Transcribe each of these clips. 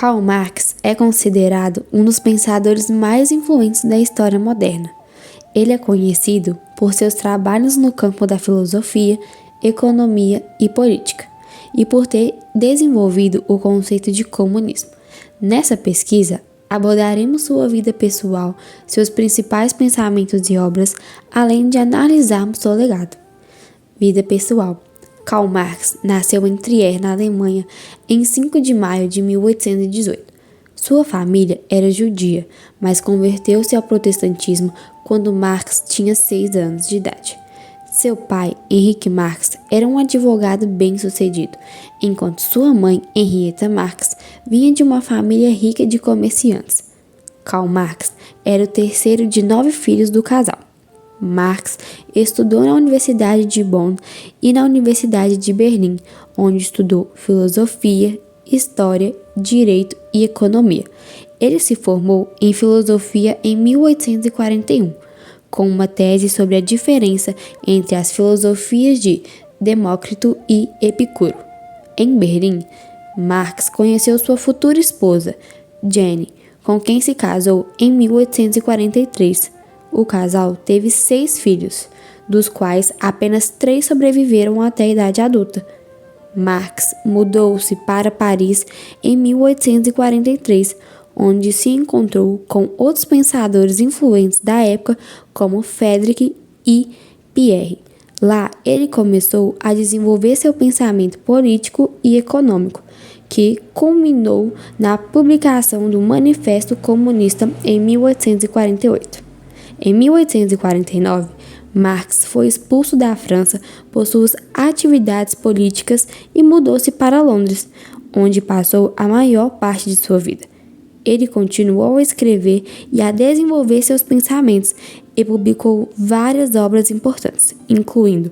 Karl Marx é considerado um dos pensadores mais influentes da história moderna. Ele é conhecido por seus trabalhos no campo da filosofia, economia e política, e por ter desenvolvido o conceito de comunismo. Nessa pesquisa, abordaremos sua vida pessoal, seus principais pensamentos e obras, além de analisarmos seu legado. Vida pessoal. Karl Marx nasceu em Trier, na Alemanha, em 5 de maio de 1818. Sua família era judia, mas converteu-se ao protestantismo quando Marx tinha 6 anos de idade. Seu pai, Henrique Marx, era um advogado bem-sucedido, enquanto sua mãe, Henrietta Marx, vinha de uma família rica de comerciantes. Karl Marx era o terceiro de 9 filhos do casal. Marx estudou na Universidade de Bonn e na Universidade de Berlim, onde estudou filosofia, história, direito e economia. Ele se formou em filosofia em 1841, com uma tese sobre a diferença entre as filosofias de Demócrito e Epicuro. Em Berlim, Marx conheceu sua futura esposa, Jenny, com quem se casou em 1843. O casal teve 6 filhos, dos quais apenas 3 sobreviveram até a idade adulta. Marx mudou-se para Paris em 1843, onde se encontrou com outros pensadores influentes da época, como Friedrich e Pierre. Lá, ele começou a desenvolver seu pensamento político e econômico, que culminou na publicação do Manifesto Comunista em 1848. Em 1849, Marx foi expulso da França por suas atividades políticas e mudou-se para Londres, onde passou a maior parte de sua vida. Ele continuou a escrever e a desenvolver seus pensamentos e publicou várias obras importantes, incluindo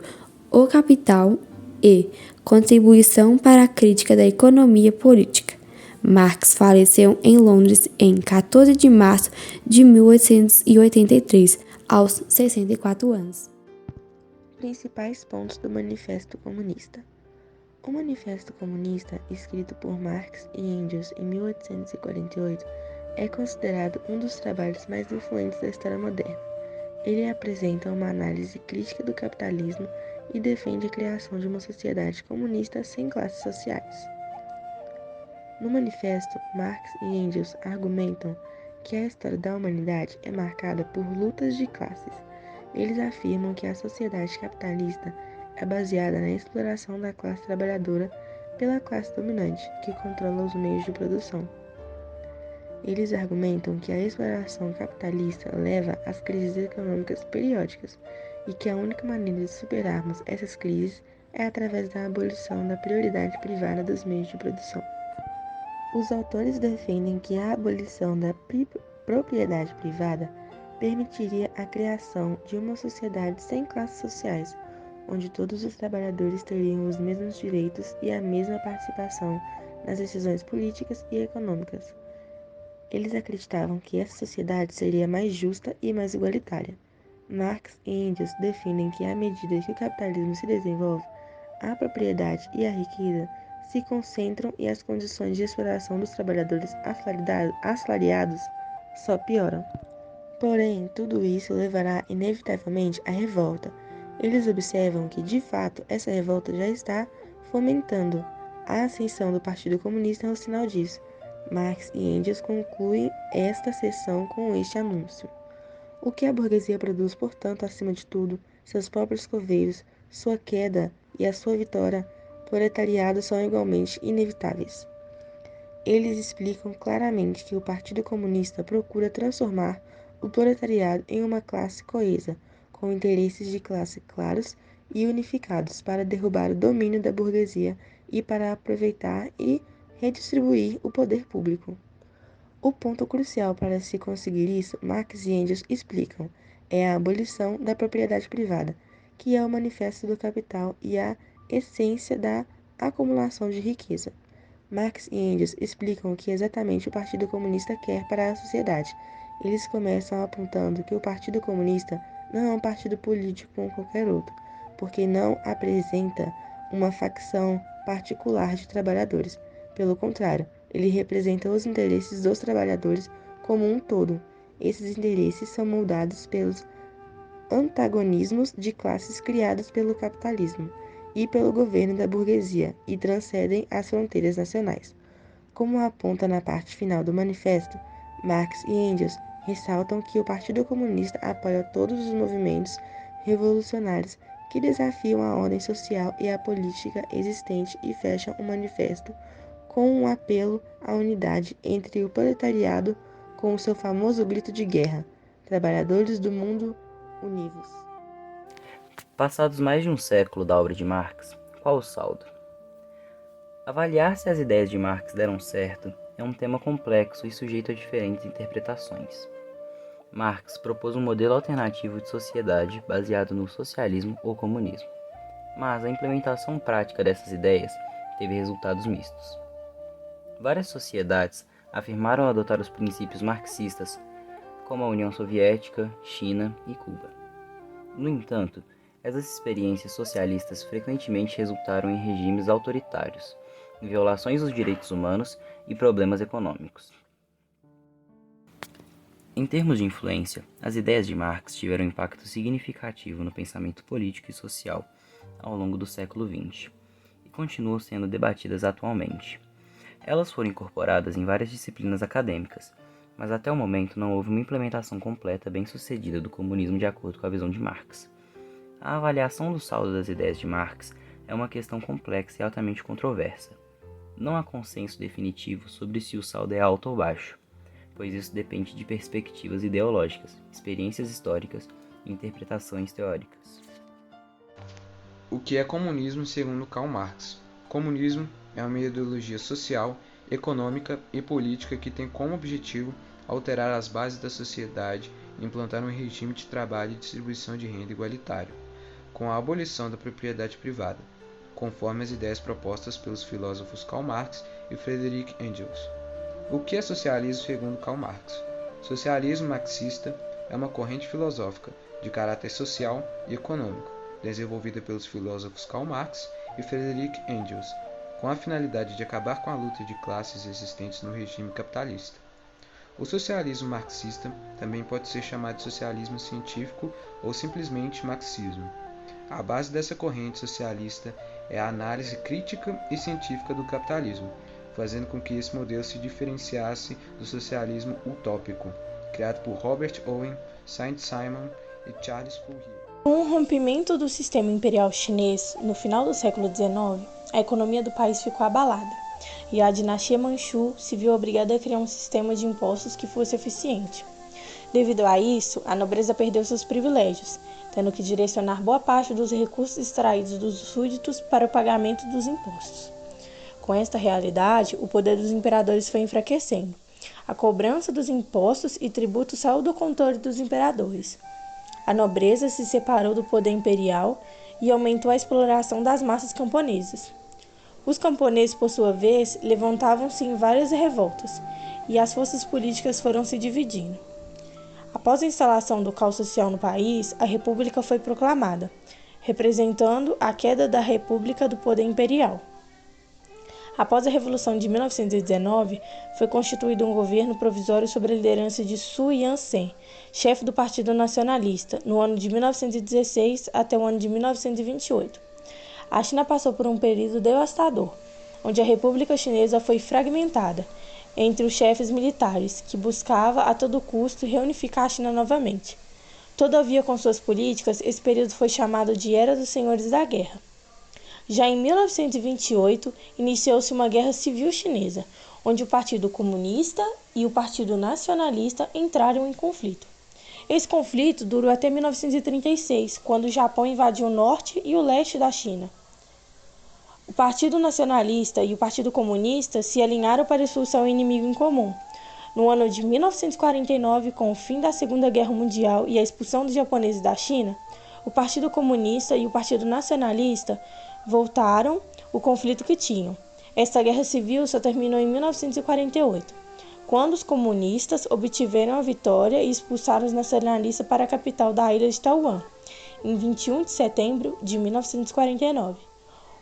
O Capital e Contribuição para a Crítica da Economia Política. Marx faleceu em Londres em 14 de março de 1883, aos 64 anos. Principais pontos do Manifesto Comunista. O Manifesto Comunista, escrito por Marx e Engels em 1848, é considerado um dos trabalhos mais influentes da história moderna. Ele apresenta uma análise crítica do capitalismo e defende a criação de uma sociedade comunista sem classes sociais. No manifesto, Marx e Engels argumentam que a história da humanidade é marcada por lutas de classes. Eles afirmam que a sociedade capitalista é baseada na exploração da classe trabalhadora pela classe dominante, que controla os meios de produção. Eles argumentam que a exploração capitalista leva às crises econômicas periódicas e que a única maneira de superarmos essas crises é através da abolição da prioridade privada dos meios de produção. Os autores defendem que a abolição da propriedade privada permitiria a criação de uma sociedade sem classes sociais, onde todos os trabalhadores teriam os mesmos direitos e a mesma participação nas decisões políticas e econômicas. Eles acreditavam que essa sociedade seria mais justa e mais igualitária. Marx e Engels defendem que, à medida que o capitalismo se desenvolve, a propriedade e a riqueza se concentram e as condições de exploração dos trabalhadores assalariados só pioram. Porém, tudo isso levará inevitavelmente à revolta. Eles observam que, de fato, essa revolta já está fomentando. A ascensão do Partido Comunista é um sinal disso. Marx e Engels concluem esta seção com este anúncio. O que a burguesia produz, portanto, acima de tudo, seus próprios coveiros, sua queda e a sua vitória, proletariado são igualmente inevitáveis. Eles explicam claramente que o Partido Comunista procura transformar o proletariado em uma classe coesa, com interesses de classe claros e unificados para derrubar o domínio da burguesia e para aproveitar e redistribuir o poder público. O ponto crucial para se conseguir isso, Marx e Engels explicam, é a abolição da propriedade privada, que é o manifesto do capital e a essência da acumulação de riqueza. Marx e Engels explicam o que exatamente o Partido Comunista quer para a sociedade. Eles começam apontando que o Partido Comunista não é um partido político como qualquer outro, porque não apresenta uma facção particular de trabalhadores. Pelo contrário, Ele representa os interesses dos trabalhadores como um todo. Esses interesses são moldados pelos antagonismos de classes criados pelo capitalismo e pelo governo da burguesia e transcendem as fronteiras nacionais. Como aponta na parte final do manifesto, Marx e Engels ressaltam que o Partido Comunista apoia todos os movimentos revolucionários que desafiam a ordem social e a política existente e fecham o manifesto com um apelo à unidade entre o proletariado com o seu famoso grito de guerra: Trabalhadores do mundo, univos. Passados mais de um século da obra de Marx, qual o saldo? Avaliar se as ideias de Marx deram certo é um tema complexo e sujeito a diferentes interpretações. Marx propôs um modelo alternativo de sociedade baseado no socialismo ou comunismo, mas a implementação prática dessas ideias teve resultados mistos. Várias sociedades afirmaram adotar os princípios marxistas, como a União Soviética, China e Cuba. No entanto, essas experiências socialistas frequentemente resultaram em regimes autoritários, violações dos direitos humanos e problemas econômicos. Em termos de influência, as ideias de Marx tiveram um impacto significativo no pensamento político e social ao longo do século XX e continuam sendo debatidas atualmente. Elas foram incorporadas em várias disciplinas acadêmicas, mas até o momento não houve uma implementação completa bem-sucedida do comunismo de acordo com a visão de Marx. A avaliação do saldo das ideias de Marx é uma questão complexa e altamente controversa. Não há consenso definitivo sobre se o saldo é alto ou baixo, pois isso depende de perspectivas ideológicas, experiências históricas e interpretações teóricas. O que é comunismo segundo Karl Marx? Comunismo é uma ideologia social, econômica e política que tem como objetivo alterar as bases da sociedade e implantar um regime de trabalho e distribuição de renda igualitário, com a abolição da propriedade privada, conforme as ideias propostas pelos filósofos Karl Marx e Friedrich Engels. O que é socialismo segundo Karl Marx? Socialismo marxista é uma corrente filosófica de caráter social e econômico, desenvolvida pelos filósofos Karl Marx e Friedrich Engels, com a finalidade de acabar com a luta de classes existentes no regime capitalista. O socialismo marxista também pode ser chamado de socialismo científico ou simplesmente marxismo. A base dessa corrente socialista é a análise crítica e científica do capitalismo, fazendo com que esse modelo se diferenciasse do socialismo utópico, criado por Robert Owen, Saint-Simon e Charles Fourier. Com o rompimento do sistema imperial chinês no final do século XIX, a economia do país ficou abalada, e a dinastia Manchu se viu obrigada a criar um sistema de impostos que fosse eficiente. Devido a isso, a nobreza perdeu seus privilégios, tendo que direcionar boa parte dos recursos extraídos dos súditos para o pagamento dos impostos. Com esta realidade, o poder dos imperadores foi enfraquecendo. A cobrança dos impostos e tributos saiu do controle dos imperadores. A nobreza se separou do poder imperial e aumentou a exploração das massas camponesas. Os camponeses, por sua vez, levantavam-se em várias revoltas, e as forças políticas foram se dividindo. Após a instalação do caos social no país, a República foi proclamada, representando a queda da República do poder imperial. Após a Revolução de 1919, foi constituído um governo provisório sob a liderança de Sun Yat-sen, chefe do Partido Nacionalista, no ano de 1916 até o ano de 1928. A China passou por um período devastador, onde a República Chinesa foi fragmentada entre os chefes militares, que buscava a todo custo reunificar a China novamente. Todavia, com suas políticas, esse período foi chamado de Era dos Senhores da Guerra. Já em 1928, iniciou-se uma guerra civil chinesa, onde o Partido Comunista e o Partido Nacionalista entraram em conflito. Esse conflito durou até 1936, quando o Japão invadiu o norte e o leste da China. O Partido Nacionalista e o Partido Comunista se alinharam para expulsar o inimigo em comum. No ano de 1949, com o fim da Segunda Guerra Mundial e a expulsão dos japoneses da China, o Partido Comunista e o Partido Nacionalista voltaram o conflito que tinham. Esta guerra civil só terminou em 1948, quando os comunistas obtiveram a vitória e expulsaram os nacionalistas para a capital da ilha de Taiwan, em 21 de setembro de 1949.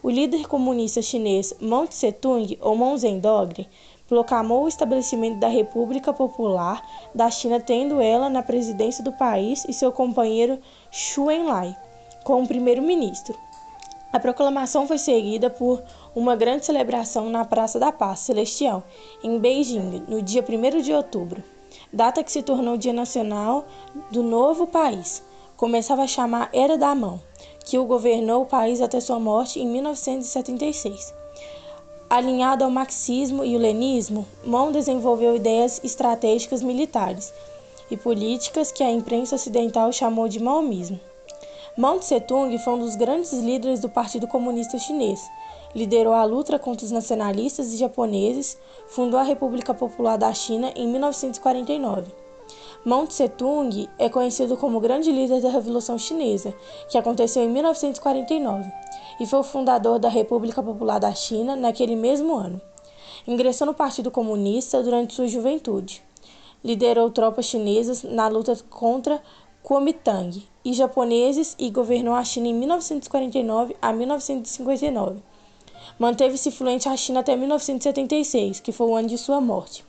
O líder comunista chinês Mao Tse-tung, ou Mao Zedong, proclamou o estabelecimento da República Popular da China, tendo ela na presidência do país e seu companheiro Zhou Enlai como primeiro-ministro. A proclamação foi seguida por uma grande celebração na Praça da Paz Celestial, em Beijing, no dia 1º de outubro, data que se tornou o Dia Nacional do novo país. Começava a chamar Era da Mão, que o governou o país até sua morte em 1976. Alinhado ao marxismo e o leninismo, Mao desenvolveu ideias estratégicas militares e políticas que a imprensa ocidental chamou de maoísmo. Mao Tse-tung foi um dos grandes líderes do Partido Comunista Chinês. Liderou a luta contra os nacionalistas e japoneses, fundou a República Popular da China em 1949. Mao Tse-tung é conhecido como o grande líder da Revolução Chinesa, que aconteceu em 1949, e foi o fundador da República Popular da China naquele mesmo ano. Ingressou no Partido Comunista durante sua juventude. Liderou tropas chinesas na luta contra Kuomintang e japoneses e governou a China em 1949 a 1959. Manteve-se influente à China até 1976, que foi o ano de sua morte.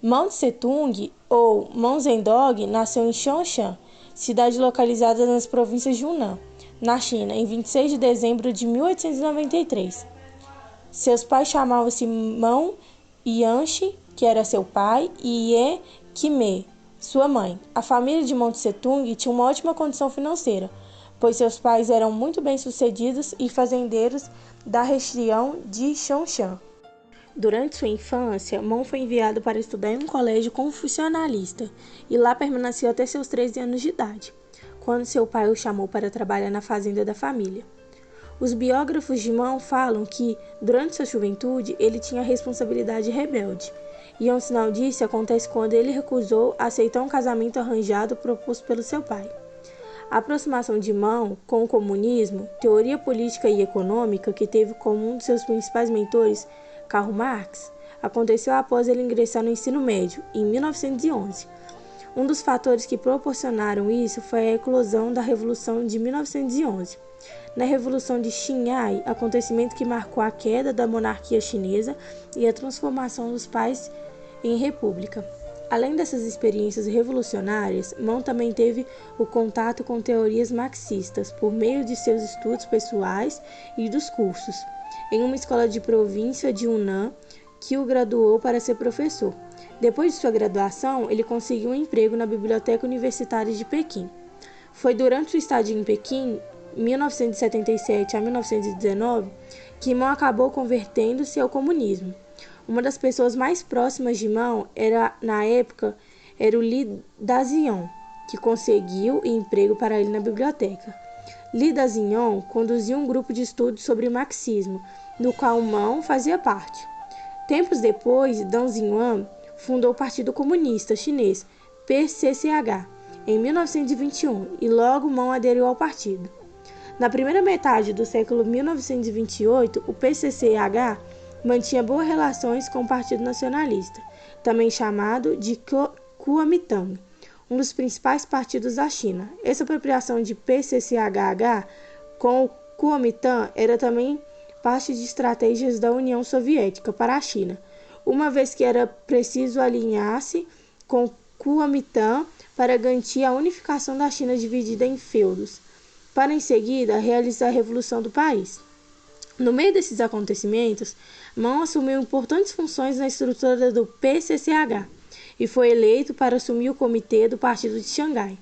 Mao Tse-tung, ou Mao Zedong, nasceu em Xiangshan, cidade localizada nas províncias de Yunnan, na China, em 26 de dezembro de 1893. Seus pais chamavam-se Mao Yanshi, que era seu pai, e Ye Qime, sua mãe. A família de Mao Tse-tung tinha uma ótima condição financeira, pois seus pais eram muito bem-sucedidos e fazendeiros da região de Xiangshan. Durante sua infância, Mao foi enviado para estudar em um colégio confucionalista e lá permaneceu até seus 13 anos de idade, quando seu pai o chamou para trabalhar na fazenda da família. Os biógrafos de Mao falam que, durante sua juventude, ele tinha responsabilidade rebelde, e um sinal disso acontece quando ele recusou aceitar um casamento arranjado proposto pelo seu pai. A aproximação de Mao com o comunismo, teoria política e econômica que teve como um de seus principais mentores Karl Marx, aconteceu após ele ingressar no ensino médio, em 1911. Um dos fatores que proporcionaram isso foi a eclosão da Revolução de 1911. Na Revolução de Xinhai, acontecimento que marcou a queda da monarquia chinesa e a transformação dos países em república. Além dessas experiências revolucionárias, Mao também teve o contato com teorias marxistas por meio de seus estudos pessoais e dos cursos, em uma escola de província de Yunnan, que o graduou para ser professor. Depois de sua graduação, ele conseguiu um emprego na Biblioteca Universitária de Pequim. Foi durante sua estadia em Pequim, 1977 a 1919, que Mao acabou convertendo-se ao comunismo. Uma das pessoas mais próximas de Mao na época, era o Li Daxiong, que conseguiu emprego para ele na biblioteca. Li Daxiong conduziu um grupo de estudos sobre o marxismo, do qual Mao fazia parte. Tempos depois, Deng Xiaoping fundou o Partido Comunista Chinês, PCCH, em 1921, e logo Mao aderiu ao partido. Na primeira metade do século 1928, o PCCH mantinha boas relações com o Partido Nacionalista, também chamado de Kuomintang, um dos principais partidos da China. Essa apropriação de PCCH com o Kuomintang era também parte de estratégias da União Soviética para a China, uma vez que era preciso alinhar-se com Kuomintang para garantir a unificação da China dividida em feudos, para em seguida realizar a revolução do país. No meio desses acontecimentos, Mao assumiu importantes funções na estrutura do PCCH e foi eleito para assumir o comitê do Partido de Xangai.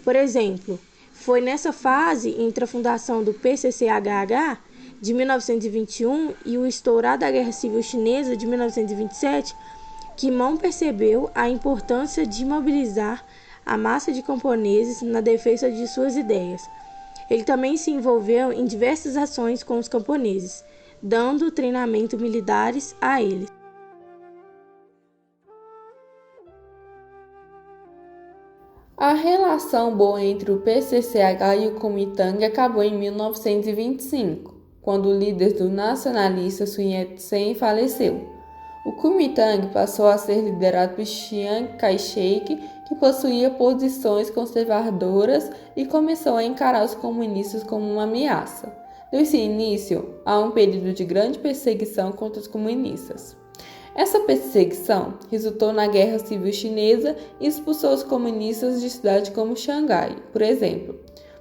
Por exemplo, foi nessa fase entre a fundação do PCCH de 1921 e o estourar da Guerra Civil Chinesa de 1927 que Mao percebeu a importância de mobilizar a massa de camponeses na defesa de suas ideias. Ele também se envolveu em diversas ações com os camponeses, dando treinamento militares a eles. A relação boa entre o PCCH e o Kuomintang acabou em 1925, quando o líder do nacionalista Sun Yat-sen faleceu. O Kuomintang passou a ser liderado por Chiang Kai-shek, que possuía posições conservadoras e começou a encarar os comunistas como uma ameaça. Deu-se início a um período de grande perseguição contra os comunistas. Essa perseguição resultou na Guerra Civil Chinesa e expulsou os comunistas de cidades como Xangai, por exemplo.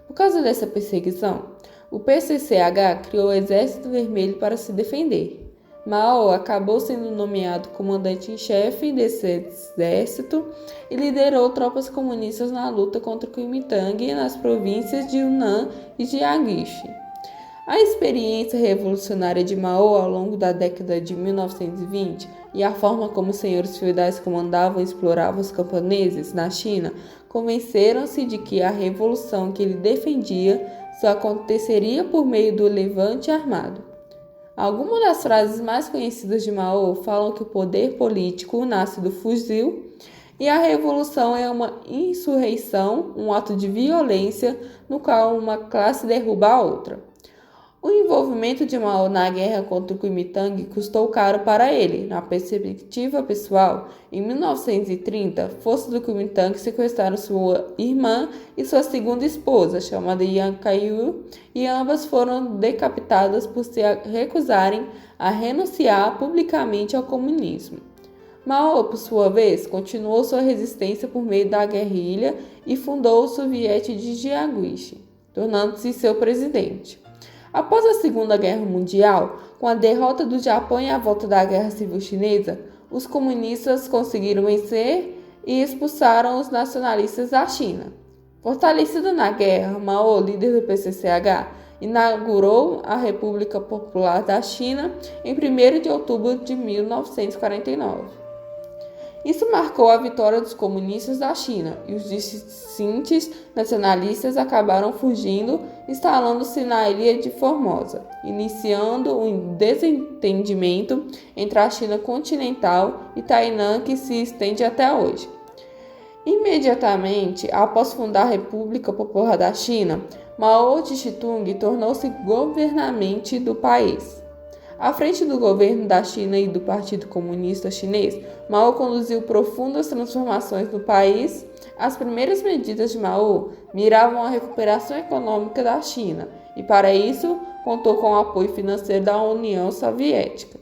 Por causa dessa perseguição, o PCCH criou o Exército Vermelho para se defender. Mao acabou sendo nomeado comandante em chefe desse exército e liderou tropas comunistas na luta contra o Kuomintang nas províncias de Yunnan e Jiangxi. A experiência revolucionária de Mao ao longo da década de 1920 e a forma como os senhores feudais comandavam e exploravam os camponeses na China convenceram-se de que a revolução que ele defendia só aconteceria por meio do levante armado. Algumas das frases mais conhecidas de Mao falam que o poder político nasce do fuzil e a revolução é uma insurreição, um ato de violência no qual uma classe derruba a outra. O envolvimento de Mao na guerra contra o Kuomintang custou caro para ele. Na perspectiva pessoal, em 1930, forças do Kuomintang sequestraram sua irmã e sua segunda esposa, chamada Yang Kaiyu, e ambas foram decapitadas por se recusarem a renunciar publicamente ao comunismo. Mao, por sua vez, continuou sua resistência por meio da guerrilha e fundou o Soviete de Jiangxi, tornando-se seu presidente. Após a Segunda Guerra Mundial, com a derrota do Japão e a volta da Guerra Civil Chinesa, os comunistas conseguiram vencer e expulsaram os nacionalistas da China. Fortalecido na guerra, Mao, líder do PCCH, inaugurou a República Popular da China em 1º de outubro de 1949. Isso marcou a vitória dos comunistas da China e os dissidentes nacionalistas acabaram fugindo, instalando-se na ilha de Formosa, iniciando um desentendimento entre a China continental e Tainan que se estende até hoje. Imediatamente após fundar a República Popular da China, Mao Tse-tung tornou-se governante do país. À frente do governo da China e do Partido Comunista Chinês, Mao conduziu profundas transformações no país. As primeiras medidas de Mao miravam a recuperação econômica da China e, para isso, contou com o apoio financeiro da União Soviética.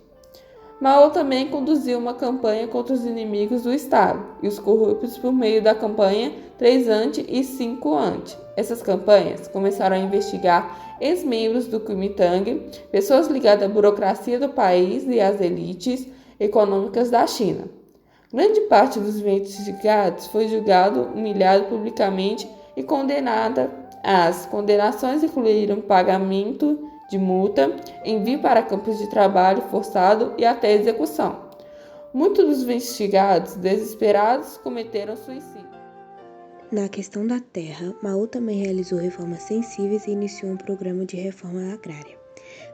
Mao também conduziu uma campanha contra os inimigos do Estado e os corruptos por meio da campanha 3 ante e 5 ante. Essas campanhas começaram a investigar ex-membros do Kuomintang, pessoas ligadas à burocracia do país e às elites econômicas da China. Grande parte dos investigados foi julgado, humilhado publicamente e condenada. As condenações incluíram pagamento de multa, envio para campos de trabalho forçado e até execução. Muitos dos investigados, desesperados, cometeram suicídio. Na questão da terra, Mao também realizou reformas sensíveis e iniciou um programa de reforma agrária.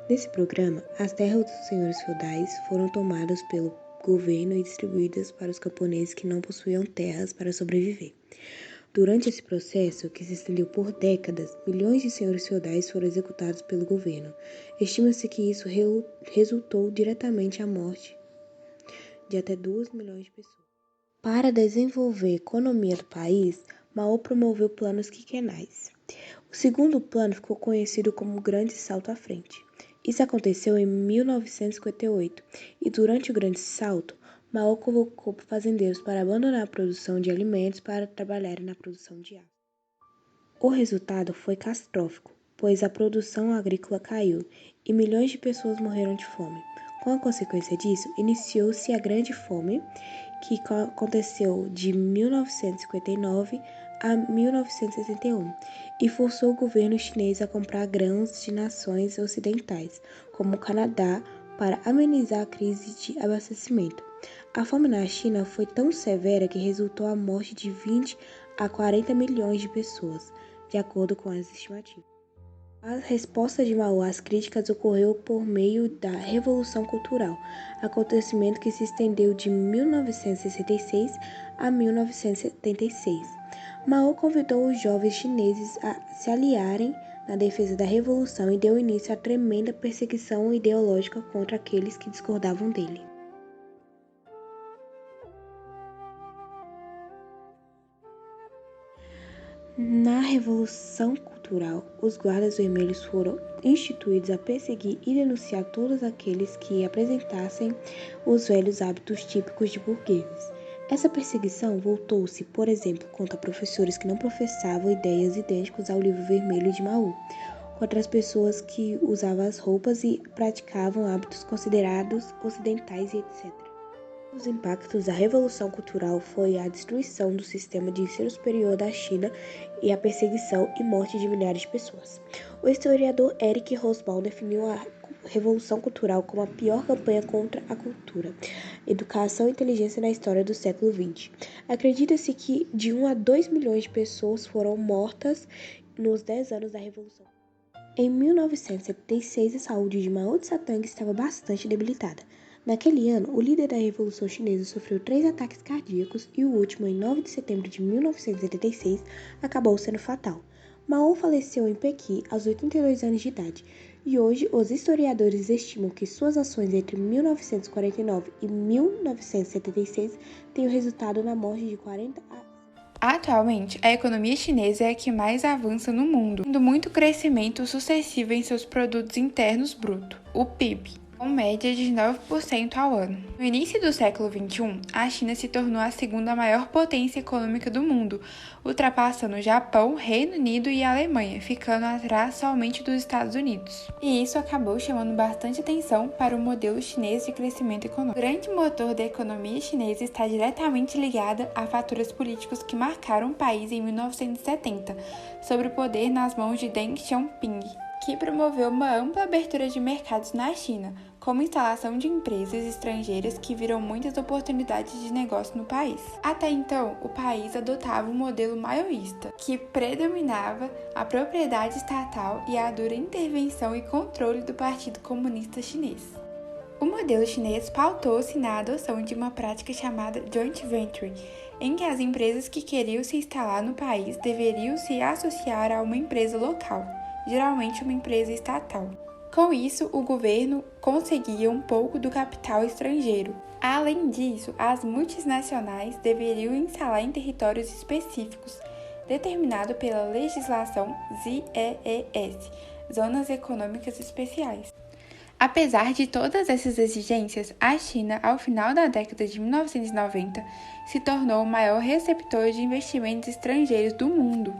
Nesse programa, as terras dos senhores feudais foram tomadas pelo governo e distribuídas para os camponeses que não possuíam terras para sobreviver. Durante esse processo, que se estendeu por décadas, milhões de senhores feudais foram executados pelo governo. Estima-se que isso resultou diretamente à morte de até 2 milhões de pessoas. Para desenvolver a economia do país, Mao promoveu planos quinquenais. O segundo plano ficou conhecido como o Grande Salto à Frente. Isso aconteceu em 1958 e durante o Grande Salto, Mao convocou fazendeiros para abandonar a produção de alimentos para trabalharem na produção de aço. O resultado foi catastrófico, pois a produção agrícola caiu e milhões de pessoas morreram de fome. Com a consequência disso, iniciou-se a Grande Fome, que aconteceu de 1959 a 1961 e forçou o governo chinês a comprar grãos de nações ocidentais, como o Canadá, para amenizar a crise de abastecimento. A fome na China foi tão severa que resultou a morte de 20 a 40 milhões de pessoas, de acordo com as estimativas. A resposta de Mao às críticas ocorreu por meio da Revolução Cultural, acontecimento que se estendeu de 1966 a 1976. Mao convidou os jovens chineses a se aliarem na defesa da Revolução e deu início à tremenda perseguição ideológica contra aqueles que discordavam dele. Na Revolução Cultural Cultural, os guardas vermelhos foram instituídos a perseguir e denunciar todos aqueles que apresentassem os velhos hábitos típicos de burgueses. Essa perseguição voltou-se, por exemplo, contra professores que não professavam ideias idênticas ao Livro Vermelho de Mao, contra as pessoas que usavam as roupas e praticavam hábitos considerados ocidentais e etc. Os impactos da Revolução Cultural foi a destruição do sistema de ensino superior da China e a perseguição e morte de milhares de pessoas. O historiador Eric Hobsbawm definiu a Revolução Cultural como a pior campanha contra a cultura, educação e inteligência na história do século XX. Acredita-se que de 1 a 2 milhões de pessoas foram mortas nos 10 anos da Revolução. Em 1976, a saúde de Mao Tse-tung estava bastante debilitada. Naquele ano, o líder da Revolução Chinesa sofreu 3 ataques cardíacos e o último, em 9 de setembro de 1976, acabou sendo fatal. Mao faleceu em Pequim aos 82 anos de idade, e hoje os historiadores estimam que suas ações entre 1949 e 1976 tenham resultado na morte de 40 a Atualmente, a economia chinesa é a que mais avança no mundo, tendo muito crescimento sucessivo em seus produtos internos brutos, o PIB, com média de 9% ao ano. No início do século XXI, a China se tornou a segunda maior potência econômica do mundo, ultrapassando o Japão, Reino Unido e a Alemanha, ficando atrás somente dos Estados Unidos. E isso acabou chamando bastante atenção para o modelo chinês de crescimento econômico. O grande motor da economia chinesa está diretamente ligado a fatores políticos que marcaram o país em 1970, sob o poder nas mãos de Deng Xiaoping, que promoveu uma ampla abertura de mercados na China, como instalação de empresas estrangeiras que viram muitas oportunidades de negócio no país. Até então, o país adotava um modelo maoísta, que predominava a propriedade estatal e a dura intervenção e controle do Partido Comunista Chinês. O modelo chinês pautou-se na adoção de uma prática chamada joint venture, em que as empresas que queriam se instalar no país deveriam se associar a uma empresa local, geralmente uma empresa estatal. Com isso, o governo conseguia um pouco do capital estrangeiro. Além disso, as multinacionais deveriam instalar em territórios específicos, determinado pela legislação ZEES, Zonas Econômicas Especiais. Apesar de todas essas exigências, a China, ao final da década de 1990, se tornou o maior receptor de investimentos estrangeiros do mundo.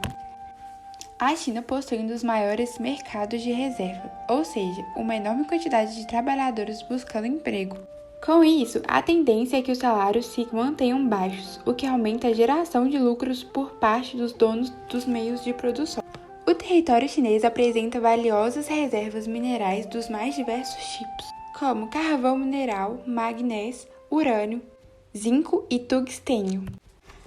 A China possui um dos maiores mercados de reserva, ou seja, uma enorme quantidade de trabalhadores buscando emprego. Com isso, a tendência é que os salários se mantenham baixos, o que aumenta a geração de lucros por parte dos donos dos meios de produção. O território chinês apresenta valiosas reservas minerais dos mais diversos tipos, como carvão mineral, magnésio, urânio, zinco e tungstênio.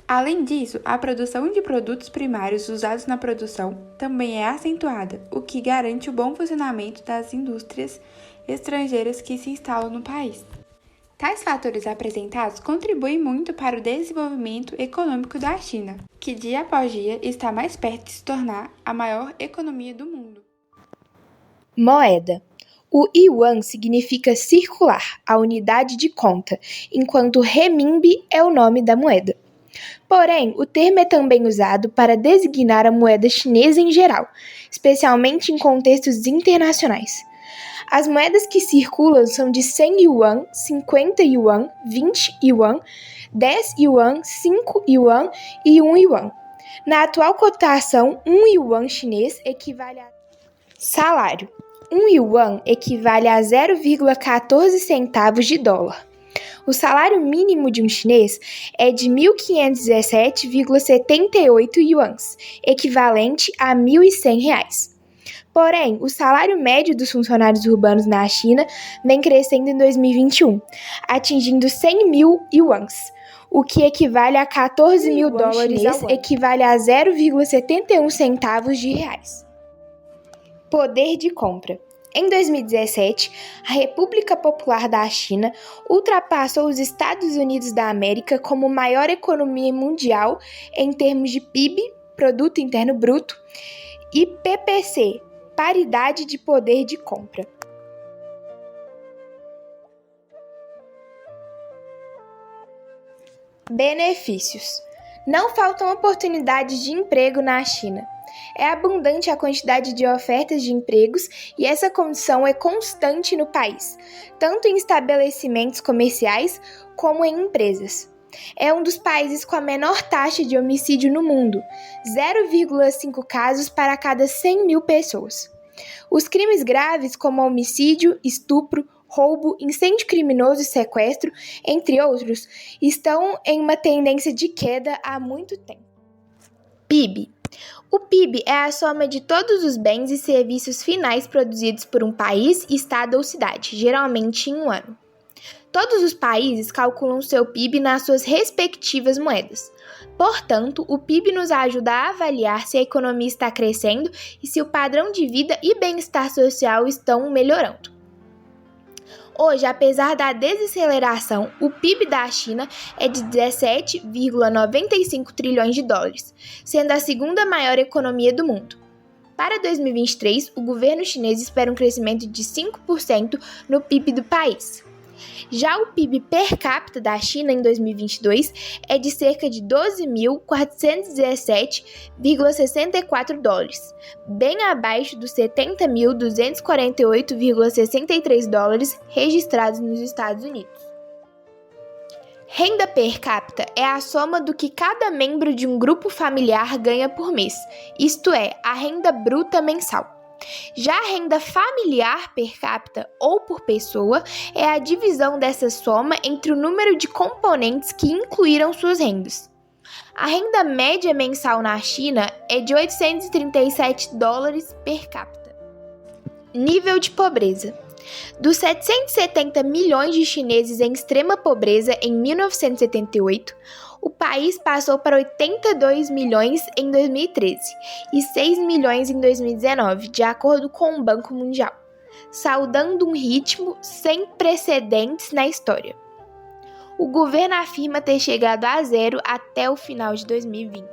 Além disso, a produção de produtos primários usados na produção também é acentuada, o que garante o bom funcionamento das indústrias estrangeiras que se instalam no país. Tais fatores apresentados contribuem muito para o desenvolvimento econômico da China, que dia após dia está mais perto de se tornar a maior economia do mundo. Moeda. O yuan significa circular, a unidade de conta, enquanto renminbi é o nome da moeda. Porém, o termo é também usado para designar a moeda chinesa em geral, especialmente em contextos internacionais. As moedas que circulam são de 100 yuan, 50 yuan, 20 yuan, 10 yuan, 5 yuan e 1 yuan. Na atual cotação, 1 yuan chinês equivale a... Salário. 1 yuan equivale a 0,14 centavos de dólar. O salário mínimo de um chinês é de 1.517,78 yuans, equivalente a R$ 1.100. Porém, o salário médio dos funcionários urbanos na China vem crescendo em 2021, atingindo 100 mil yuans, o que equivale a 14 mil dólares, equivale a 0,71 centavos de reais. Poder de compra. Em 2017, a República Popular da China ultrapassou os Estados Unidos da América como maior economia mundial em termos de PIB, Produto Interno Bruto, e PPC, paridade de poder de compra. Benefícios. Não faltam oportunidades de emprego na China. É abundante a quantidade de ofertas de empregos e essa condição é constante no país, tanto em estabelecimentos comerciais como em empresas. É um dos países com a menor taxa de homicídio no mundo, 0,5 casos para cada 100 mil pessoas. Os crimes graves como homicídio, estupro, roubo, incêndio criminoso e sequestro, entre outros, estão em uma tendência de queda há muito tempo. PIB. O PIB é a soma de todos os bens e serviços finais produzidos por um país, estado ou cidade, geralmente em um ano. Todos os países calculam seu PIB nas suas respectivas moedas. Portanto, o PIB nos ajuda a avaliar se a economia está crescendo e se o padrão de vida e bem-estar social estão melhorando. Hoje, apesar da desaceleração, o PIB da China é de 17,95 trilhões de dólares, sendo a segunda maior economia do mundo. Para 2023, o governo chinês espera um crescimento de 5% no PIB do país. Já o PIB per capita da China em 2022 é de cerca de 12.417,64 dólares, bem abaixo dos 70.248,63 dólares registrados nos Estados Unidos. Renda per capita é a soma do que cada membro de um grupo familiar ganha por mês, isto é, a renda bruta mensal. Já a renda familiar per capita ou por pessoa é a divisão dessa soma entre o número de componentes que incluíram suas rendas. A renda média mensal na China é de 837 dólares per capita. Nível de pobreza. Dos 770 milhões de chineses em extrema pobreza em 1978, o país passou para 82 milhões em 2013 e 6 milhões em 2019, de acordo com o Banco Mundial, saudando um ritmo sem precedentes na história. O governo afirma ter chegado a zero até o final de 2020.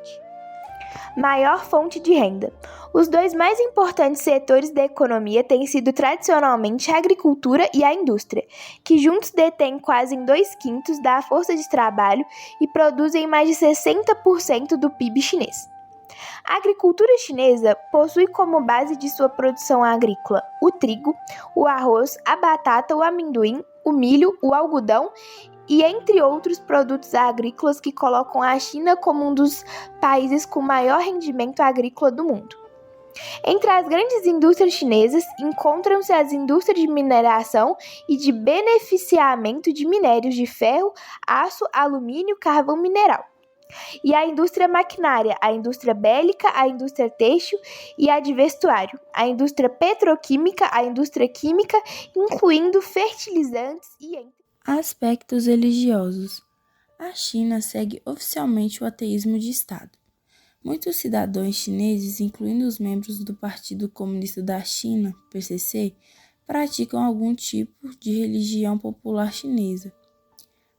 Maior fonte de renda. Os dois mais importantes setores da economia têm sido tradicionalmente a agricultura e a indústria, que juntos detêm quase 2/5 da força de trabalho e produzem mais de 60% do PIB chinês. A agricultura chinesa possui como base de sua produção agrícola o trigo, o arroz, a batata, o amendoim, o milho, o algodão e entre outros produtos agrícolas que colocam a China como um dos países com maior rendimento agrícola do mundo. Entre as grandes indústrias chinesas encontram-se as indústrias de mineração e de beneficiamento de minérios de ferro, aço, alumínio, carvão mineral. E a indústria maquinária, a indústria bélica, a indústria têxtil e a de vestuário, a indústria petroquímica, a indústria química, incluindo fertilizantes e aspectos religiosos. A China segue oficialmente o ateísmo de Estado. Muitos cidadãos chineses, incluindo os membros do Partido Comunista da China, PCC, praticam algum tipo de religião popular chinesa.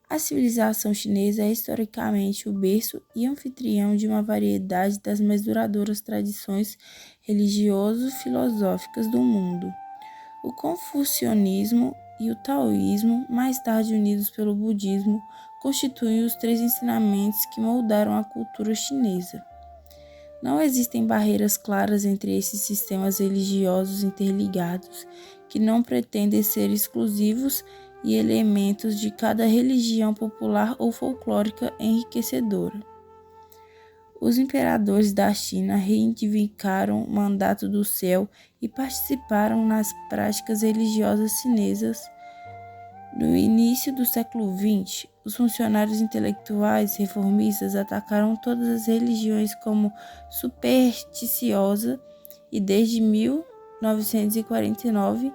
A civilização chinesa é historicamente o berço e anfitrião de uma variedade das mais duradouras tradições religioso-filosóficas do mundo. O confucionismo e o taoísmo, mais tarde unidos pelo budismo, constituem os 3 ensinamentos que moldaram a cultura chinesa. Não existem barreiras claras entre esses sistemas religiosos interligados, que não pretendem ser exclusivos e elementos de cada religião popular ou folclórica enriquecedora. Os imperadores da China reivindicaram o mandato do céu e participaram nas práticas religiosas chinesas. No início do século XX, os funcionários intelectuais reformistas atacaram todas as religiões como supersticiosa e desde 1949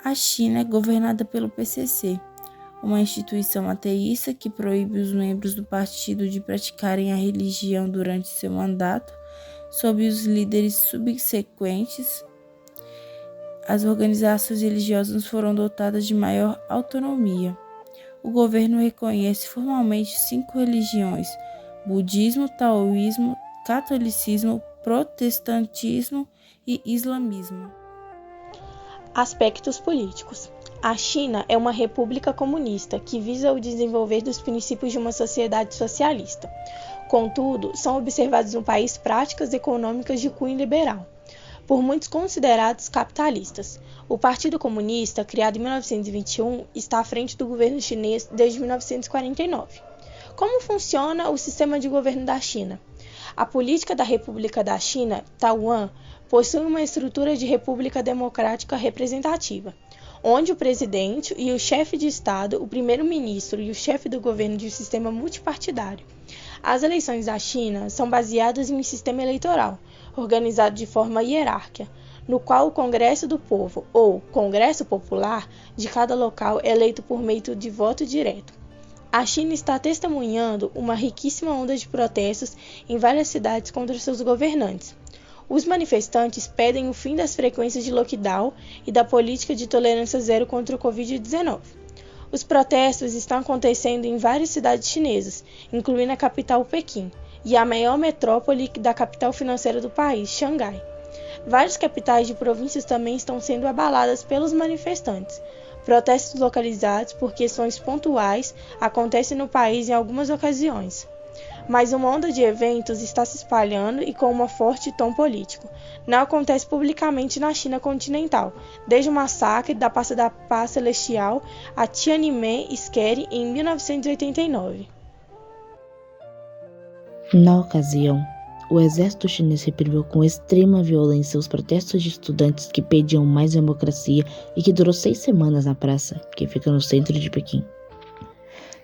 a China é governada pelo PCC, uma instituição ateísta que proíbe os membros do partido de praticarem a religião durante seu mandato. Sob os líderes subsequentes, as organizações religiosas foram dotadas de maior autonomia. O governo reconhece formalmente 5 religiões: budismo, taoísmo, catolicismo, protestantismo e islamismo. Aspectos políticos. A China é uma república comunista que visa o desenvolver dos princípios de uma sociedade socialista. Contudo, são observados no país práticas econômicas de cunho liberal, por muitos considerados capitalistas. O Partido Comunista, criado em 1921, está à frente do governo chinês desde 1949. Como funciona o sistema de governo da China? A política da República da China, Taiwan, possui uma estrutura de república democrática representativa, onde o presidente e o chefe de Estado, o primeiro-ministro e o chefe do governo de um sistema multipartidário. As eleições da China são baseadas em um sistema eleitoral, organizado de forma hierárquica, no qual o Congresso do Povo, ou Congresso Popular, de cada local é eleito por meio de voto direto. A China está testemunhando uma riquíssima onda de protestos em várias cidades contra seus governantes. Os manifestantes pedem o fim das frequências de lockdown e da política de tolerância zero contra o Covid-19. Os protestos estão acontecendo em várias cidades chinesas, incluindo a capital Pequim, e a maior metrópole da capital financeira do país, Xangai. Várias capitais de províncias também estão sendo abaladas pelos manifestantes. Protestos localizados por questões pontuais acontecem no país em algumas ocasiões. Mas uma onda de eventos está se espalhando e com um forte tom político. Não acontece publicamente na China continental, desde o massacre da Praça da Paz Celestial a Tiananmen Square em 1989. Na ocasião, o exército chinês reprimiu com extrema violência os protestos de estudantes que pediam mais democracia e que durou 6 semanas na praça, que fica no centro de Pequim.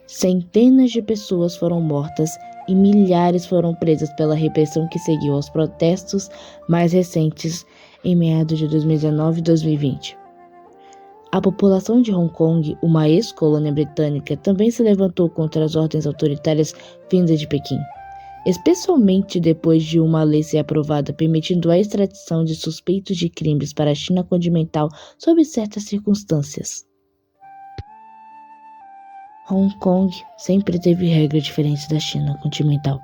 Centenas de pessoas foram mortas e milhares foram presas pela repressão que seguiu aos protestos mais recentes em meados de 2019 e 2020. A população de Hong Kong, uma ex-colônia britânica, também se levantou contra as ordens autoritárias vindas de Pequim, especialmente depois de uma lei ser aprovada permitindo a extradição de suspeitos de crimes para a China continental sob certas circunstâncias. Hong Kong sempre teve regras diferentes da China continental,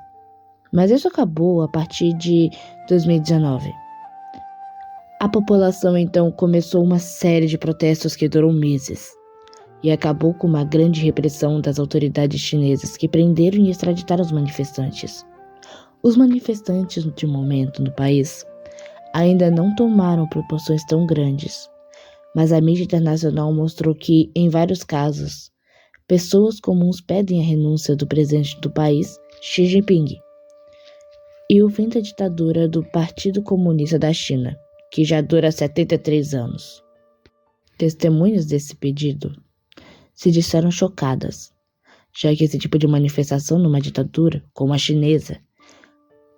mas isso acabou a partir de 2019. A população então começou uma série de protestos que durou meses e acabou com uma grande repressão das autoridades chinesas que prenderam e extraditaram os manifestantes. Os manifestantes de momento no país ainda não tomaram proporções tão grandes, mas a mídia internacional mostrou que, em vários casos, pessoas comuns pedem a renúncia do presidente do país, Xi Jinping, e o fim da ditadura do Partido Comunista da China, que já dura 73 anos. Testemunhas desse pedido se disseram chocadas, já que esse tipo de manifestação numa ditadura, como a chinesa,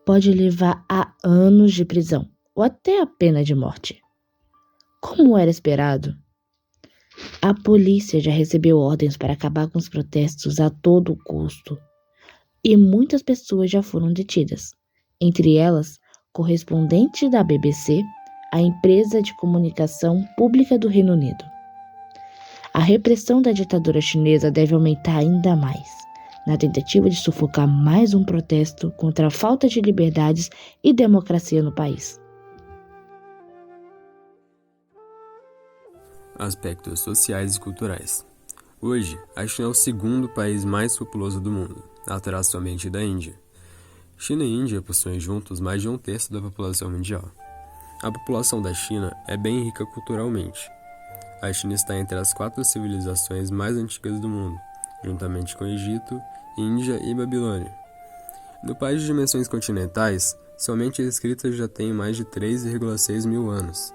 pode levar a anos de prisão ou até a pena de morte. Como era esperado, a polícia já recebeu ordens para acabar com os protestos a todo custo e muitas pessoas já foram detidas, entre elas correspondentes da BBC, a empresa de comunicação pública do Reino Unido. A repressão da ditadura chinesa deve aumentar ainda mais, na tentativa de sufocar mais um protesto contra a falta de liberdades e democracia no país. Aspectos sociais e culturais. Hoje, a China é o segundo país mais populoso do mundo, atrás somente da Índia. China e Índia possuem juntos mais de 1/3 da população mundial. A população da China é bem rica culturalmente. A China está entre as 4 civilizações mais antigas do mundo, juntamente com Egito, Índia e Babilônia. No país de dimensões continentais, somente a escrita já tem mais de 3,6 mil anos.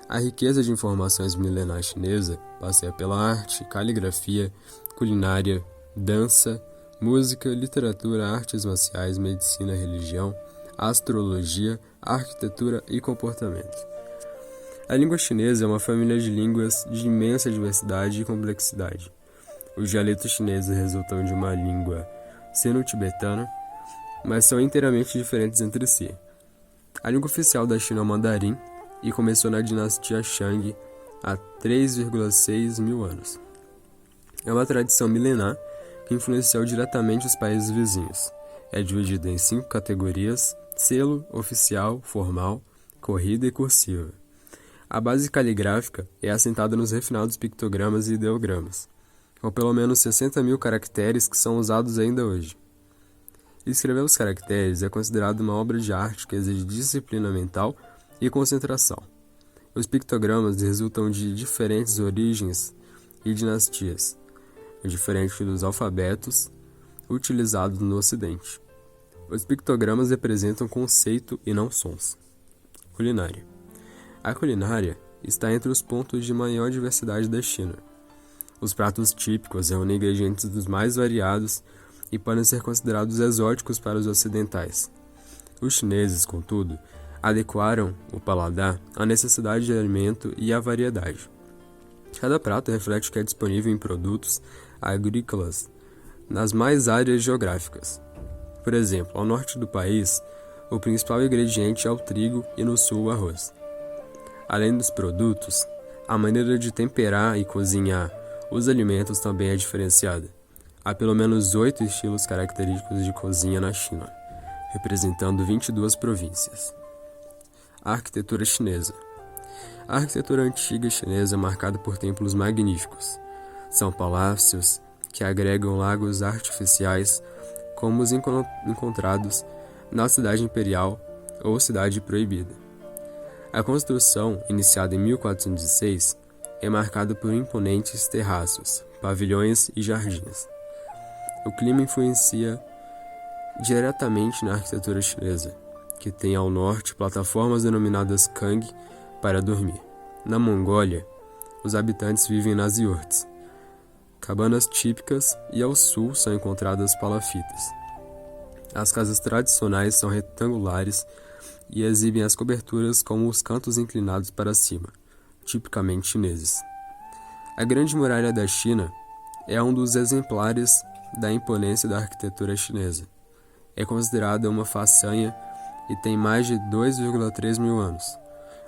A riqueza de informações milenar chinesa passeia pela arte, caligrafia, culinária, dança, música, literatura, artes marciais, medicina, religião, astrologia, arquitetura e comportamento. A língua chinesa é uma família de línguas de imensa diversidade e complexidade. Os dialetos chineses resultam de uma língua sino-tibetana, mas são inteiramente diferentes entre si. A língua oficial da China é o mandarim e começou na dinastia Shang há 3,6 mil anos. É uma tradição milenar que influenciou diretamente os países vizinhos. É dividida em 5 categorias: selo, oficial, formal, corrida e cursiva. A base caligráfica é assentada nos refinados pictogramas e ideogramas, com pelo menos 60 mil caracteres que são usados ainda hoje. Escrever os caracteres é considerado uma obra de arte que exige disciplina mental e concentração. Os pictogramas resultam de diferentes origens e dinastias, diferente dos alfabetos utilizados no Ocidente. Os pictogramas representam conceito e não sons. Culinária. A culinária está entre os pontos de maior diversidade da China. Os pratos típicos reúnem ingredientes dos mais variados e podem ser considerados exóticos para os ocidentais. Os chineses, contudo, adequaram o paladar à necessidade de alimento e à variedade. Cada prato reflete o que é disponível em produtos agrícolas nas mais áreas geográficas. Por exemplo, ao norte do país, o principal ingrediente é o trigo e no sul o arroz. Além dos produtos, a maneira de temperar e cozinhar os alimentos também é diferenciada. Há pelo menos 8 estilos característicos de cozinha na China, representando 22 províncias. A arquitetura chinesa. A arquitetura antiga chinesa é marcada por templos magníficos. São palácios que agregam lagos artificiais como os encontrados na Cidade Imperial ou Cidade Proibida. A construção, iniciada em 1406, é marcada por imponentes terraços, pavilhões e jardins. O clima influencia diretamente na arquitetura chinesa, que tem ao norte plataformas denominadas Kang para dormir. Na Mongólia, os habitantes vivem nas yurts, cabanas típicas, e ao sul são encontradas palafitas. As casas tradicionais são retangulares e exibem as coberturas como os cantos inclinados para cima, tipicamente chineses. A Grande Muralha da China é um dos exemplares da imponência da arquitetura chinesa. É considerada uma façanha e tem mais de 2,3 mil anos.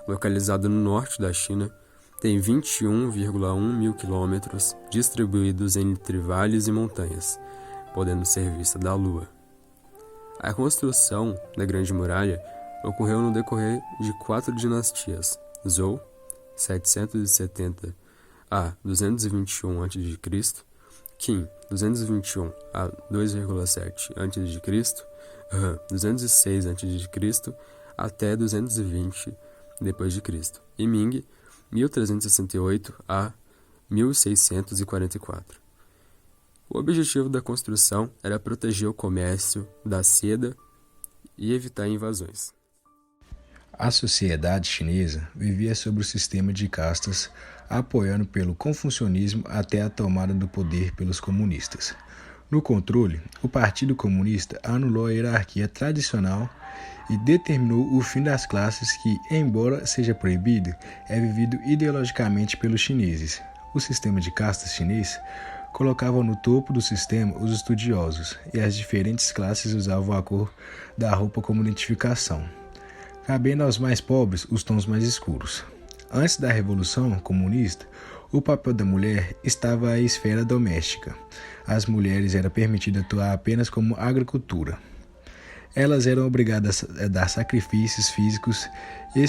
Localizado no norte da China, tem 21,1 mil quilômetros distribuídos entre vales e montanhas, podendo ser vista da Lua. A construção da Grande Muralha ocorreu no decorrer de 4 dinastias: Zhou, 770 a 221 a.C., Qin, 221 a 2,7 a.C., Han, 206 a.C. até 220 d.C., e Ming, 1368 a 1644. O objetivo da construção era proteger o comércio da seda e evitar invasões. A sociedade chinesa vivia sob o sistema de castas, apoiando pelo confucionismo até a tomada do poder pelos comunistas. No controle, o Partido Comunista anulou a hierarquia tradicional e determinou o fim das classes que, embora seja proibido, é vivido ideologicamente pelos chineses. O sistema de castas chinês colocava no topo do sistema os estudiosos, e as diferentes classes usavam a cor da roupa como identificação, cabendo aos mais pobres os tons mais escuros. Antes da Revolução Comunista, o papel da mulher estava à esfera doméstica. As mulheres era permitido atuar apenas como agricultura. Elas eram obrigadas a dar sacrifícios físicos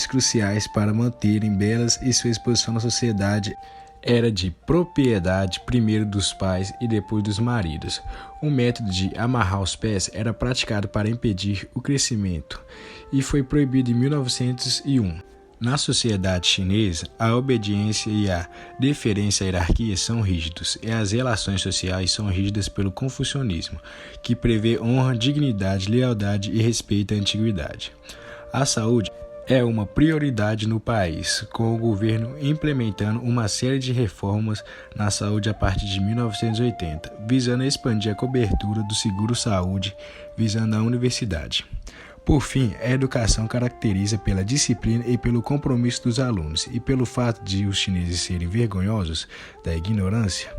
cruciais para manterem belas, e sua exposição na sociedade era de propriedade primeiro dos pais e depois dos maridos. O método de amarrar os pés era praticado para impedir o crescimento e foi proibido em 1901. Na sociedade chinesa, a obediência e a deferência à hierarquia são rígidos, e as relações sociais são rígidas pelo confucionismo, que prevê honra, dignidade, lealdade e respeito à antiguidade. A saúde é uma prioridade no país, com o governo implementando uma série de reformas na saúde a partir de 1980, visando expandir a cobertura do seguro-saúde, visando a universidade. Por fim, a educação caracteriza pela disciplina e pelo compromisso dos alunos, e pelo fato de os chineses serem vergonhosos da ignorância.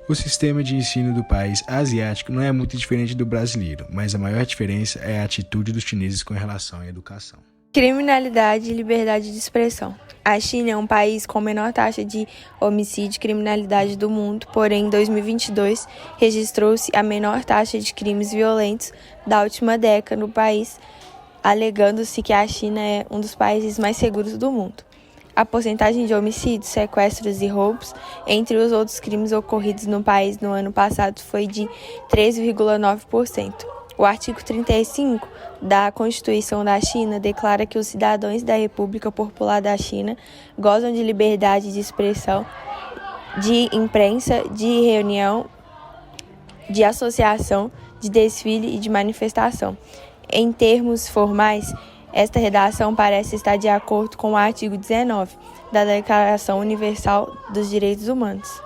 O sistema de ensino do país asiático não é muito diferente do brasileiro, mas a maior diferença é a atitude dos chineses com relação à educação. Criminalidade e liberdade de expressão. A China é um país com a menor taxa de homicídio e criminalidade do mundo, porém, em 2022, registrou-se a menor taxa de crimes violentos da última década no país, alegando-se que a China é um dos países mais seguros do mundo. A porcentagem de homicídios, sequestros e roubos, entre os outros crimes ocorridos no país no ano passado, foi de 13,9%. O artigo 35 da Constituição da China declara que os cidadãos da República Popular da China gozam de liberdade de expressão, de imprensa, de reunião, de associação, de desfile e de manifestação. Em termos formais, esta redação parece estar de acordo com o artigo 19 da Declaração Universal dos Direitos Humanos,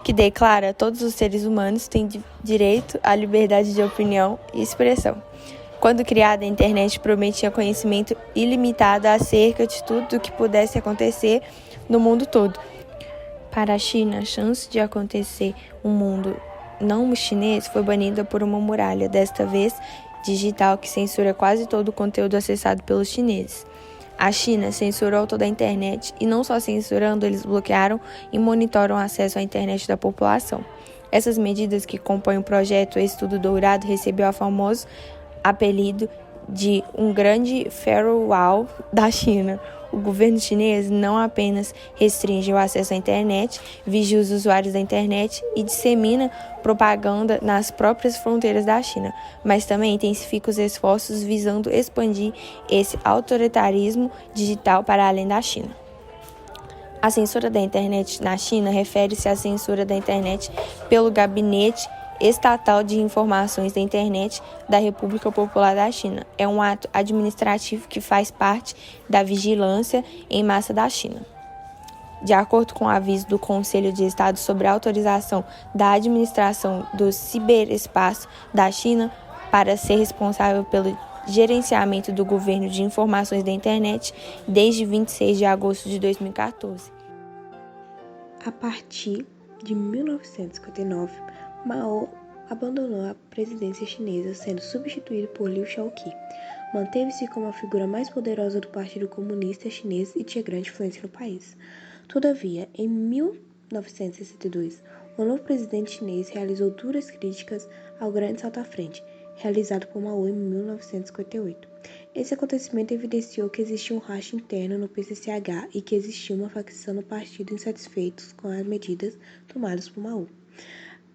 que declara que todos os seres humanos têm direito à liberdade de opinião e expressão. Quando criada, a internet prometia conhecimento ilimitado acerca de tudo o que pudesse acontecer no mundo todo. Para a China, a chance de acontecer um mundo não chinês foi banida por uma muralha, desta vez digital, que censura quase todo o conteúdo acessado pelos chineses. A China censurou toda a internet e não só censurando, eles bloquearam e monitoram o acesso à internet da população. Essas medidas que compõem o projeto Estudo Dourado recebeu o famoso apelido de um grande firewall da China. O governo chinês não apenas restringe o acesso à internet, vigia os usuários da internet e dissemina propaganda nas próprias fronteiras da China, mas também intensifica os esforços visando expandir esse autoritarismo digital para além da China. A censura da internet na China refere-se à censura da internet pelo Gabinete Estatal de Informações da Internet da República Popular da China. É um ato administrativo que faz parte da vigilância em massa da China. De acordo com o aviso do Conselho de Estado sobre a autorização da administração do ciberespaço da China para ser responsável pelo gerenciamento do governo de informações da internet desde 26 de agosto de 2014. A partir de 1959, Mao abandonou a presidência chinesa, sendo substituído por Liu Shaoqi. Manteve-se como a figura mais poderosa do Partido Comunista Chinês e tinha grande influência no país. Todavia, em 1962, o novo presidente chinês realizou duras críticas ao grande salto à frente, realizado por Mao em 1958. Esse acontecimento evidenciou que existia um racha interno no PCCH e que existia uma facção no partido insatisfeitos com as medidas tomadas por Mao.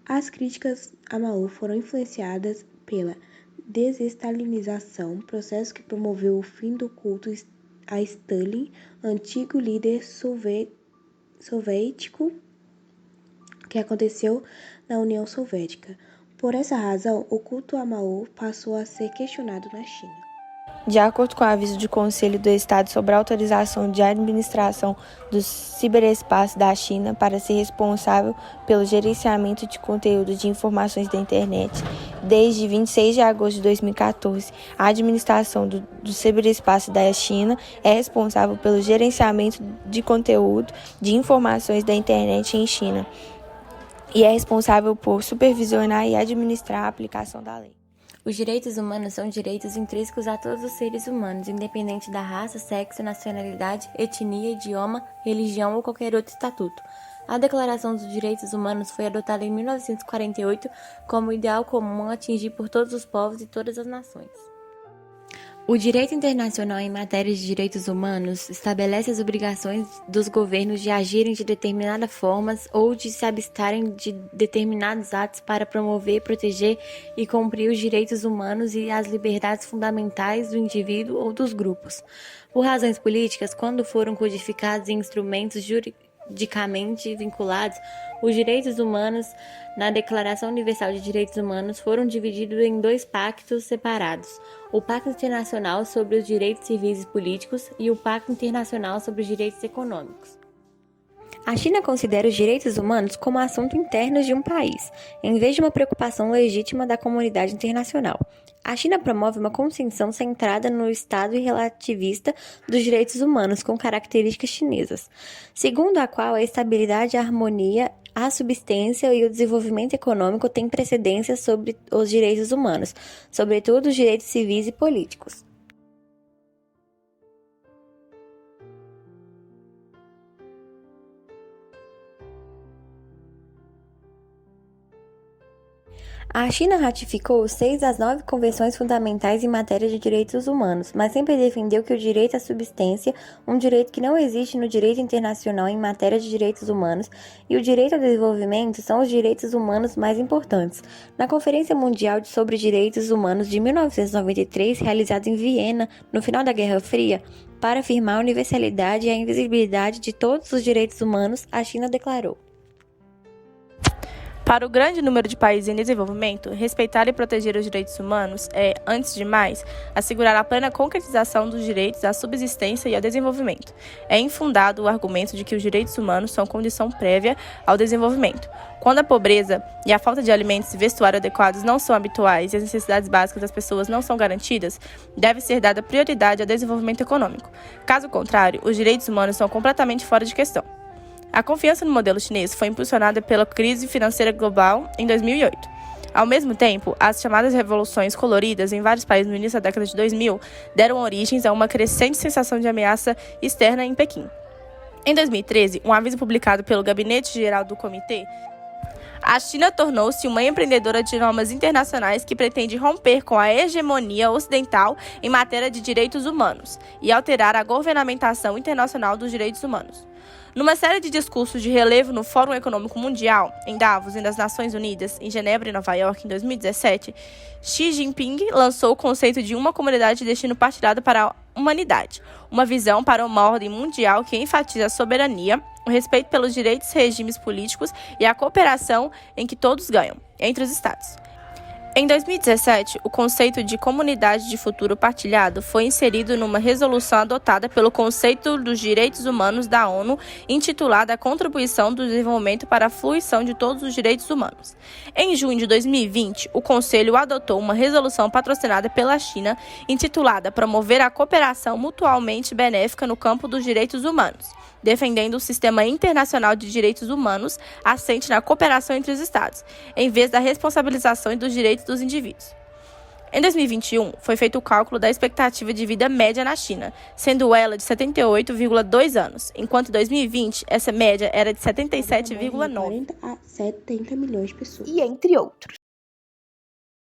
As críticas a Mao foram influenciadas pela desestalinização, processo que promoveu o fim do culto a Stalin, antigo líder soviético, que aconteceu na União Soviética. Por essa razão, o culto a Mao passou a ser questionado na China. De acordo com o aviso do Conselho do Estado sobre a autorização de administração do ciberespaço da China para ser responsável pelo gerenciamento de conteúdo de informações da internet, desde 26 de agosto de 2014, a administração do ciberespaço da China é responsável pelo gerenciamento de conteúdo de informações da internet em China e é responsável por supervisionar e administrar a aplicação da lei. Os direitos humanos são direitos intrínsecos a todos os seres humanos, independente da raça, sexo, nacionalidade, etnia, idioma, religião ou qualquer outro estatuto. A Declaração dos Direitos Humanos foi adotada em 1948 como ideal comum a atingir por todos os povos e todas as nações. O direito internacional em matéria de direitos humanos estabelece as obrigações dos governos de agirem de determinadas formas ou de se absterem de determinados atos para promover, proteger e cumprir os direitos humanos e as liberdades fundamentais do indivíduo ou dos grupos. Por razões políticas, quando foram codificados em instrumentos juridicamente vinculados, os direitos humanos na Declaração Universal de Direitos Humanos foram divididos em dois pactos separados: o Pacto Internacional sobre os Direitos Civis e Políticos e o Pacto Internacional sobre os Direitos Econômicos. A China considera os direitos humanos como assunto interno de um país, em vez de uma preocupação legítima da comunidade internacional. A China promove uma concepção centrada no Estado e relativista dos direitos humanos, com características chinesas, segundo a qual a estabilidade, a harmonia, a subsistência e o desenvolvimento econômico têm precedência sobre os direitos humanos, sobretudo os direitos civis e políticos. A China ratificou 6 das 9 convenções fundamentais em matéria de direitos humanos, mas sempre defendeu que o direito à subsistência, um direito que não existe no direito internacional em matéria de direitos humanos, e o direito ao desenvolvimento são os direitos humanos mais importantes. Na Conferência Mundial sobre Direitos Humanos de 1993, realizada em Viena, no final da Guerra Fria, para afirmar a universalidade e a invisibilidade de todos os direitos humanos, a China declarou: para o grande número de países em desenvolvimento, respeitar e proteger os direitos humanos é, antes de mais, assegurar a plena concretização dos direitos à subsistência e ao desenvolvimento. É infundado o argumento de que os direitos humanos são condição prévia ao desenvolvimento. Quando a pobreza e a falta de alimentos e vestuário adequados não são habituais e as necessidades básicas das pessoas não são garantidas, deve ser dada prioridade ao desenvolvimento econômico. Caso contrário, os direitos humanos são completamente fora de questão. A confiança no modelo chinês foi impulsionada pela crise financeira global em 2008. Ao mesmo tempo, as chamadas revoluções coloridas em vários países no início da década de 2000 deram origens a uma crescente sensação de ameaça externa em Pequim. Em 2013, um aviso publicado pelo Gabinete Geral do Comitê, a China tornou-se uma empreendedora de normas internacionais que pretende romper com a hegemonia ocidental em matéria de direitos humanos e alterar a governamentação internacional dos direitos humanos. Numa série de discursos de relevo no Fórum Econômico Mundial, em Davos e nas Nações Unidas, em Genebra e Nova York, em 2017, Xi Jinping lançou o conceito de uma comunidade de destino partilhado para a humanidade, uma visão para uma ordem mundial que enfatiza a soberania, o respeito pelos direitos e regimes políticos e a cooperação em que todos ganham, entre os Estados. Em 2017, o conceito de comunidade de futuro partilhado foi inserido numa resolução adotada pelo Conselho dos Direitos Humanos da ONU, intitulada Contribuição do Desenvolvimento para a Fruição de Todos os Direitos Humanos. Em junho de 2020, o Conselho adotou uma resolução patrocinada pela China, intitulada Promover a Cooperação Mutualmente Benéfica no Campo dos Direitos Humanos, defendendo o sistema internacional de direitos humanos assente na cooperação entre os Estados, em vez da responsabilização dos direitos dos indivíduos. Em 2021, foi feito o cálculo da expectativa de vida média na China, sendo ela de 78,2 anos, enquanto em 2020 essa média era de 77,9. 40 a 70 milhões de pessoas. E entre outros.